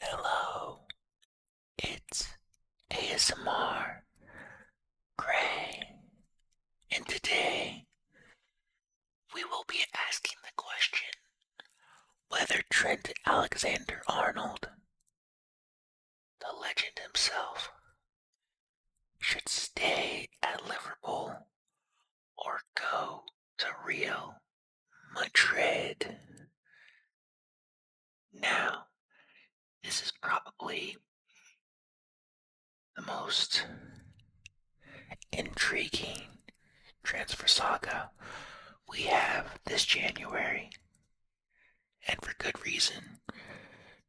Hello, it's ASMR Gray, and today we will be asking the question whether Trent Alexander-Arnold, the legend himself, should stay at Liverpool or go to Real Madrid. Now, this is probably the most intriguing transfer saga we have this January, and for good reason.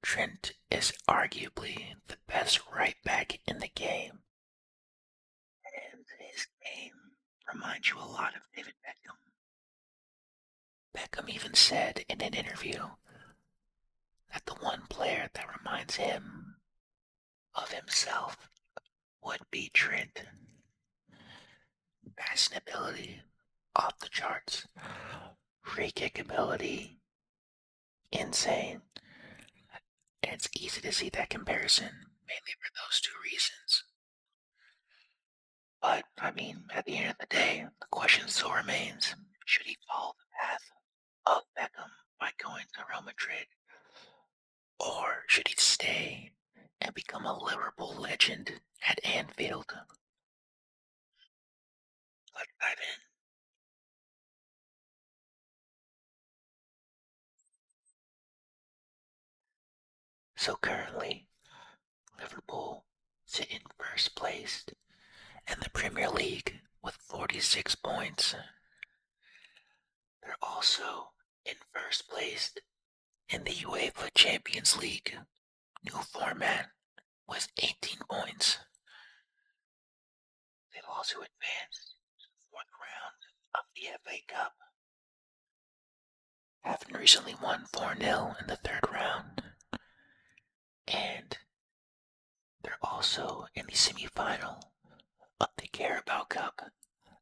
Trent is arguably the best right back in the game, and his game reminds you a lot of David Beckham. Beckham even said in an interview that the one player that reminds him of himself would be Trent. Passing ability, off the charts. Free kick ability, insane. And it's easy to see that comparison, mainly for those two reasons. But, I mean, at the end of the day, the question still remains, should he follow the path of Beckham by going to Real Madrid? Or should he stay and become a Liverpool legend at Anfield? Let's dive in. So currently, Liverpool sit in first place in the Premier League with 46 points. They're also in first place in the UEFA Champions League new format with 18 points. They've also advanced to the fourth round of the FA Cup, having recently won 4-0 in the third round. And they're also in the semi-final of the Carabao Cup,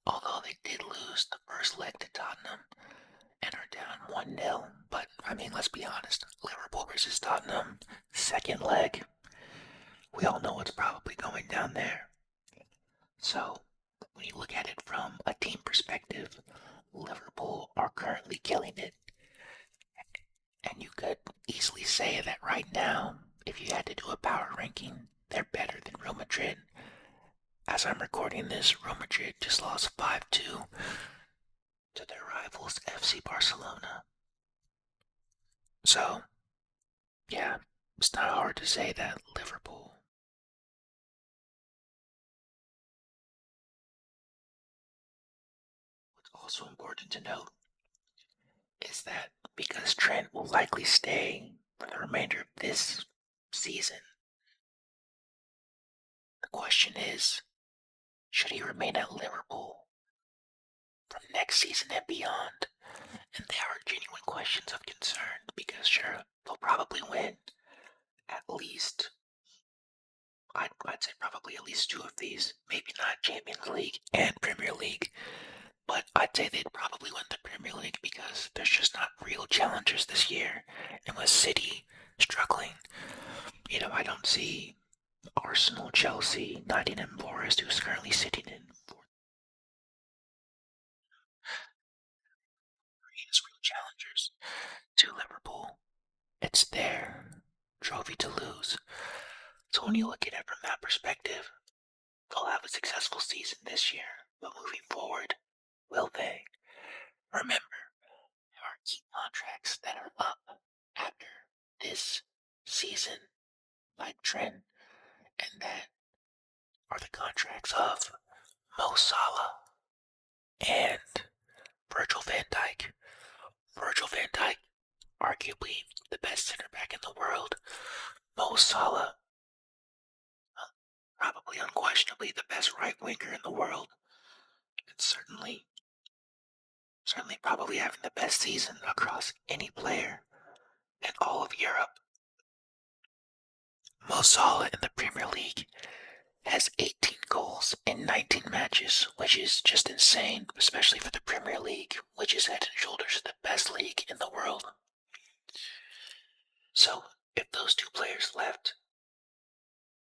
although they did lose the first leg to Tottenham and are down 1-0. But, I mean, let's be honest, Liverpool versus Tottenham, second leg, we all know what's probably going down there. So, when you look at it from a team perspective, Liverpool are currently killing it. And you could easily say that right now, if you had to do a power ranking, they're better than Real Madrid. As I'm recording this, Real Madrid just lost 5-2 to their rivals FC Barcelona. So, yeah, it's not hard to say that Liverpool. What's also important to note is that because Trent will likely stay for the remainder of this season, the question is, should he remain at Liverpool from next season and beyond? And there are genuine questions of concern because sure, they'll probably win at least, I'd say probably at least two of these. Maybe not Champions League and Premier League, but I'd say they'd probably win the Premier League because there's just not real challengers this year. And with City struggling, I don't see Arsenal, Chelsea, Nottingham Forest, who's currently sitting in fourth, as real challengers to Liverpool. It's their trophy to lose. So when you look at it from that perspective, they'll have a successful season this year. But moving forward, will they? Remember, there are key contracts that are up after this season, like Trent, and that are the contracts of Mo Salah and Virgil van Dijk. Virgil van Dijk, arguably the best center back in the world. Mo Salah, probably unquestionably the best right winger in the world. And certainly probably having the best season across any player in all of Europe. Mo Salah in the Premier League has 18 goals in 19 matches, which is just insane, especially for the Premier League, which is head and shoulders the best league in the world. So if those two players left,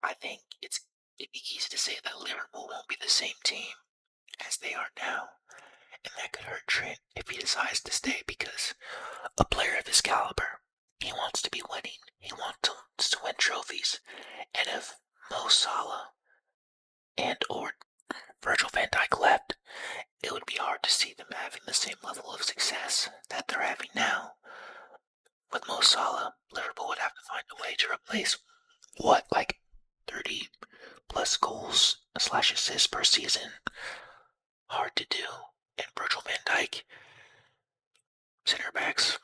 I think it'd be easy to say that Liverpool won't be the same team as they are now. And that could hurt Trent if he decides to stay because a player of his caliber, he wants to be winning. He wants to win trophies. And if Mo Salah and or Virgil van Dijk left, it would be hard to see them having the same level of success that they're having now. With Mo Salah, Liverpool would have to find a way to replace like 30 plus goals slash assists per season. Hard to do. And Virgil van Dijk, center backs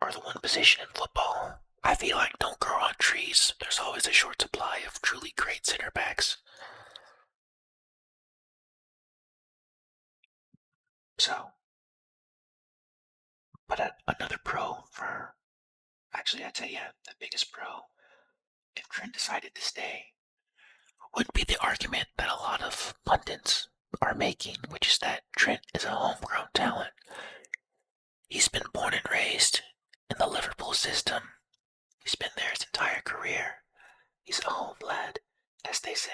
are the one position in football I feel like don't grow on trees. There's always a short supply of truly great center backs. So, but another pro for, actually, I'd say, yeah, the biggest pro, if Trent decided to stay, would be the argument that a lot of pundits are making, which is that Trent is a homegrown talent. He's been born and raised in the Liverpool system. He's been there his entire career. He's a home lad, as they say.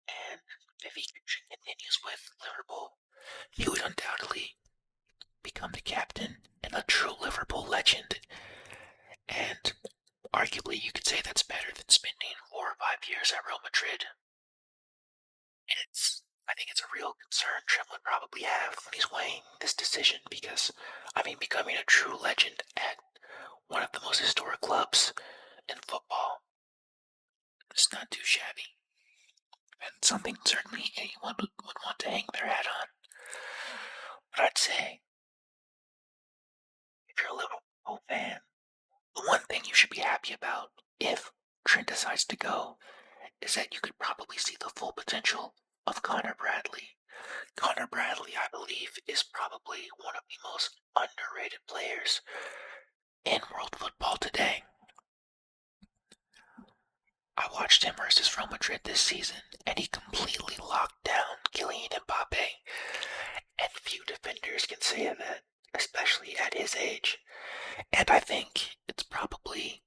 And if he continues with Liverpool, he would undoubtedly become the captain and a true Liverpool legend. And arguably, you could say that's better than spending 4 or 5 years at Real Madrid. And I think it's a real concern Trent would probably have when he's weighing this decision because, I mean, becoming a true legend at one of the most historic clubs in football is not too shabby. And something certainly anyone would want to hang their hat on. But I'd say, if you're a Liverpool fan, the one thing you should be happy about if Trent decides to go is that you could probably see the full potential of Connor Bradley. Connor Bradley, I believe, is probably one of the most underrated players in world football today. I watched him versus Real Madrid this season, and he completely locked down Kylian Mbappe. And few defenders can say that, especially at his age. And I think it's probably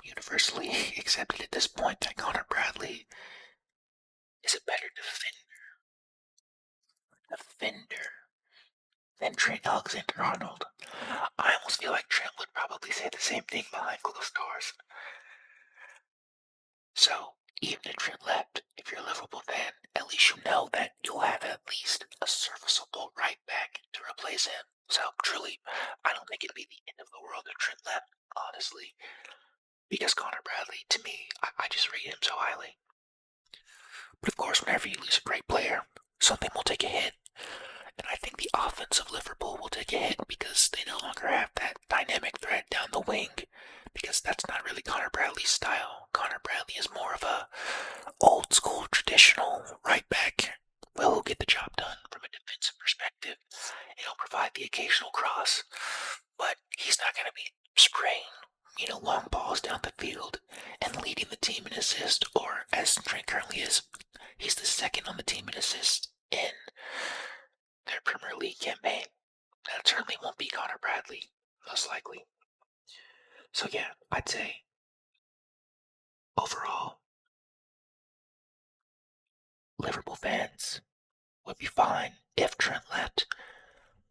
universally accepted at this point that Connor Bradley is a better defender than Trent Alexander-Arnold. I almost feel like Trent would probably say the same thing behind closed doors. So, even if Trent left, if you're a Liverpool fan, at least you know that you'll have at least a serviceable right back to replace him. So, truly, I don't think it'd be the end of the world if Trent left, honestly. Because Connor Bradley, to me, I just rate him so highly. But of course, whenever you lose a great player, something will take a hit. And I think the offense of Liverpool will take a hit because they no longer have that dynamic threat down the wing. Because that's not really Connor Bradley's style. Connor Bradley is more of a old school traditional right back. Well, he'll get the job done from a defensive perspective. And he'll provide the occasional cross. But he's not going to be spraying, long balls down the field and leading the team in assists, or as Trent currently is, he's the second on the team in assists in their Premier League campaign. That certainly won't be Connor Bradley, most likely. So yeah, I'd say overall, Liverpool fans would be fine if Trent left,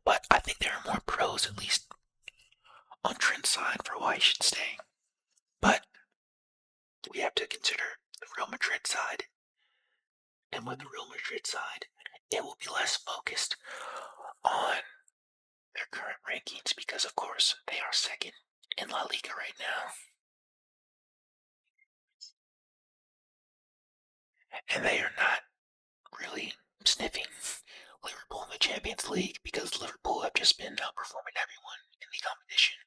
but I think there are more pros, at least on Trent's side, for why he should stay. But we have to consider the Real Madrid side, and with the Real Madrid side, it will be less focused on their current rankings because, of course, they are second in La Liga right now. And they are not really sniffing Liverpool in the Champions League because Liverpool have just been outperforming everyone in the competition.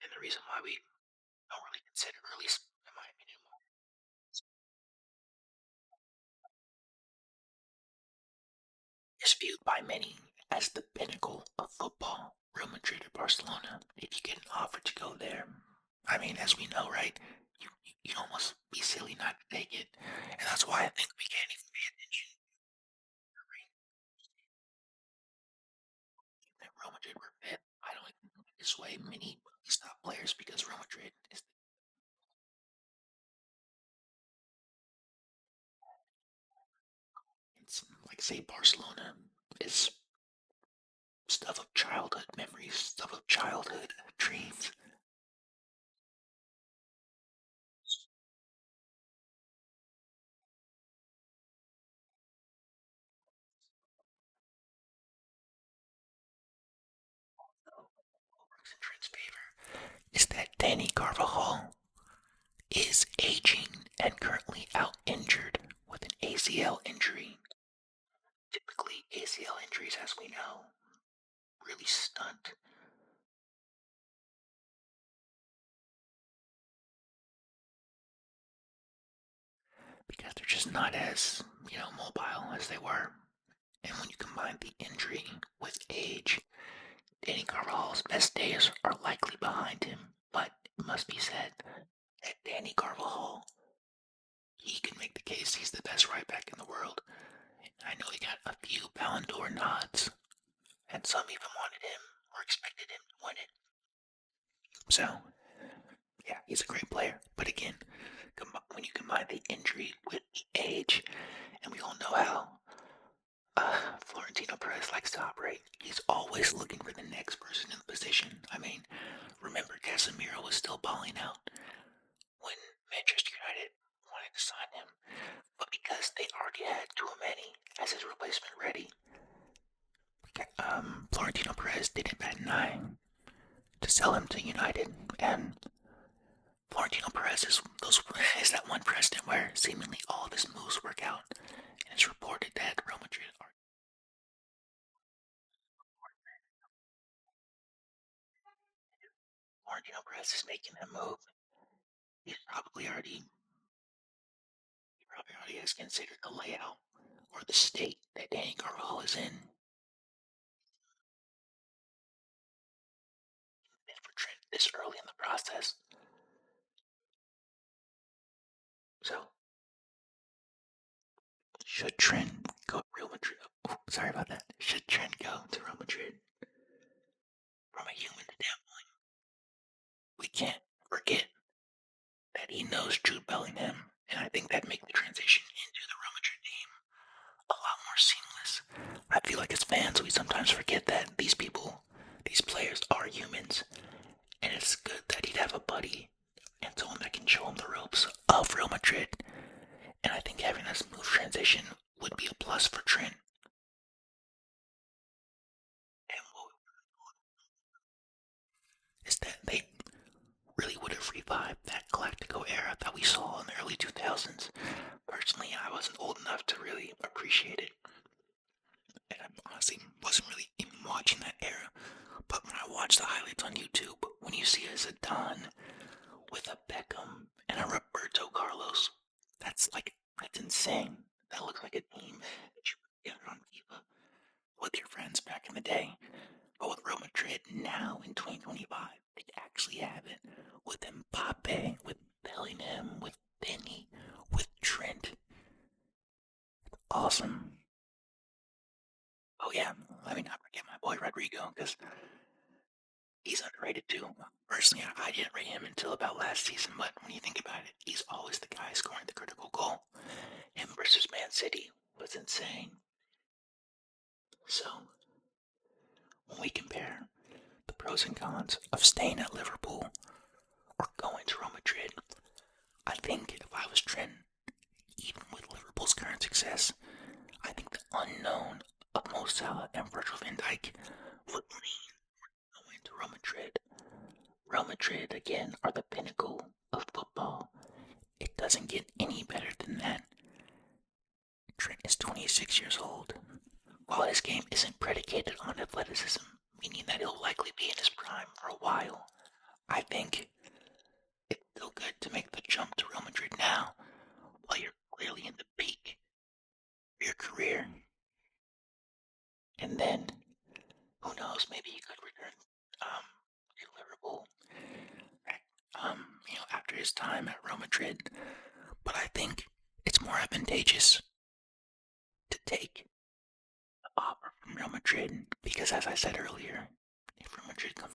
And the reason why we don't really consider, or at least in my opinion, is viewed by many as the pinnacle of football. Real Madrid or Barcelona, if you get an offer to go there, I mean, as we know, right, you'd almost be silly not to take it. And that's why I think we can't even pay attention that Real Madrid were fifth. I don't even sway many top players because Real Madrid is it's like say Barcelona is stuff of childhood memories, stuff of childhood dreams. In Trent's favor is that Danny Carvajal is aging and currently out injured with an ACL injury. Typically, ACL injuries, as we know, really stunt because they're just not as, mobile as they were. And when you combine the injury with age, Danny Carvajal's best days are likely behind him. But it must be said that Danny Carvajal, he can make the case he's the best right back in the world. I know he got a few Ballon d'Or nods, and some even wanted him or expected him to win it. So, yeah, he's a great player. But again, when you combine the injury with the age, and we all know how Florentino Perez likes to operate, he's always looking for the next person in the position. I mean, remember Casemiro was still balling out when Manchester United wanted to sign him, but because they already had Tchouaméni as his replacement ready, Florentino Perez didn't bat an eye to sell him to United, and Florentino Perez is that one president where seemingly all of his moves work out, and it's reported that Real Madrid are Florentino Perez is making that move. He's probably already has considered the layout or the state that Danny Carvajal is in. And for Trent this early in the process. So should Trent go to Real Madrid? Oh, sorry about that. Should Trent go to Real Madrid? From a human standpoint, we can't forget that he knows Jude Bellingham, and I think that makes the transition into the Real Madrid team a lot more seamless. I feel like as fans, we sometimes forget that these players are humans, and it's good that he'd have a buddy and someone that can show him the ropes of Real Madrid. And I think having a smooth transition would be a plus for Trent. And what is that they really would have revived that Galactico era that we saw in the early 2000s. Personally, I wasn't old enough to really appreciate it. And I honestly wasn't really even watching that era. But when I watch the highlights on YouTube, when you see a Zidane with a Beckham and a Roberto Carlos, that's insane. That looks like a team that you would get on FIFA with your friends back in the day. But with Real Madrid now in 2025, they actually have it with Mbappe, with Bellingham, with Benny, with Trent. Awesome. Oh yeah, let me not forget my boy Rodrigo, because he's underrated too. Personally, I didn't rate him until about last season, but when you think about it, he's always the guy scoring the critical goal. Him versus Man City was insane. So, when we compare the pros and cons of staying at Liverpool or going to Real Madrid, I think if I was Trent, even with Liverpool's current success, I think the unknown of Mo Salah and Virgil van Dijk would lean going to Real Madrid. Real Madrid, again, are the pinnacle of football. It doesn't get any better than that. Trent is 26 years old. While his game isn't predicated on athleticism, meaning that he'll likely be in his prime for a while, I think it's still good to make the jump to Real Madrid now while you're clearly in the peak of your career. And then, who knows, maybe he could return to Liverpool after his time at Real Madrid. But I think it's more advantageous to take the offer from Real Madrid because, as I said earlier, if Real Madrid comes